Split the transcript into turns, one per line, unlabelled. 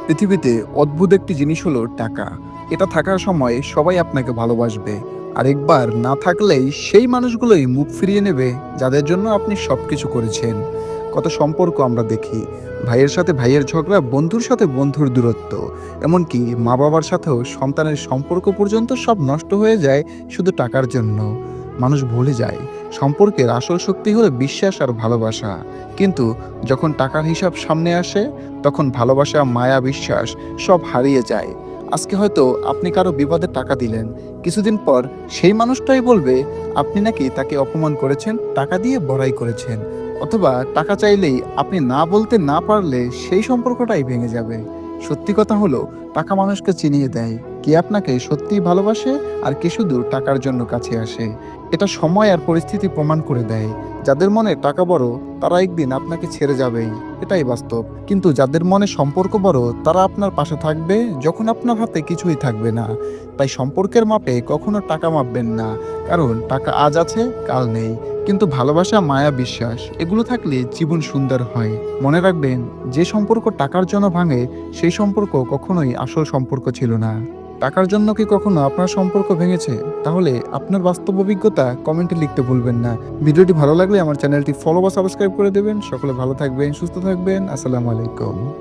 পৃথিবীতে অদ্ভুত একটি জিনিস হলো টাকা। এটা থাকার সময় সবাই আপনাকে ভালোবাসবে। আর একবার না থাকলেই সেই মানুষগুলোই মুখ ফিরিয়ে নেবে যাদের জন্য আপনি সবকিছু করেছেন। কত সম্পর্ক আমরা দেখি। ভাইয়ের সাথে ভাইয়ের ঝগড়া, বন্ধুর সাথে বন্ধুর দূরত্ব। এমনকি মা-বাবার সাথেও সন্তানের সম্পর্ক পর্যন্ত সব নষ্ট হয়ে যায় শুধু টাকার জন্য। মানুষ ভুলে যায় সম্পর্কের আসল শক্তি হলো বিশ্বাস আর ভালোবাসা। কিন্তু যখন টাকার হিসাব সামনে আসে তখন ভালোবাসা, মায়া, বিশ্বাস সব হারিয়ে যায়। আজকে হয়তো আপনি কারো বিপদে টাকা দিলেন। কিছুদিন পর সেই মানুষটাই বলবে আপনি নাকি তাকে অপমান করেছেন, টাকা দিয়ে বড়াই করেছেন। অথবা টাকা চাইলেই আপনি না বলতে না পারলে সেই সম্পর্কটাই ভেঙে যাবে। সত্যি কথা হলো টাকা মানুষকে চিনিয়ে দেয়। কে আপনাকে সত্যিই ভালোবাসে আর কে শুধু টাকার জন্য কাছে আসে। এটা সময় আর পরিস্থিতি প্রমাণ করে দেয়। যাদের মনে টাকা বড় তারা একদিন আপনাকে ছেড়ে যাবেই, এটাই বাস্তব। কিন্তু যাদের মনে সম্পর্ক বড় তারা আপনার পাশে থাকবে যখন আপনার হাতে কিছুই থাকবে না। তাই সম্পর্কের মাপে কখনো টাকা মাপবেন না, কারণ টাকা আজ আছে কাল নেই। কিন্তু ভালোবাসা, মায়া, বিশ্বাস এগুলো থাকলে জীবন সুন্দর হয়। মনে রাখবেন, যে সম্পর্ক টাকার জন্য ভাঙে সেই সম্পর্ক কখনোই আসল সম্পর্ক ছিল না। টাকার জন্য কি কখনো আপনার সম্পর্ক ভেঙেছে? তাহলে আপনার বাস্তব অভিজ্ঞতা কমেন্টে লিখতে ভুলবেন না। ভিডিওটি ভালো লাগলে আমার চ্যানেলটি ফলো বা সাবস্ক্রাইব করে দেবেন। সকলে ভালো থাকবেন, সুস্থ থাকবেন। আসসালামু আলাইকুম।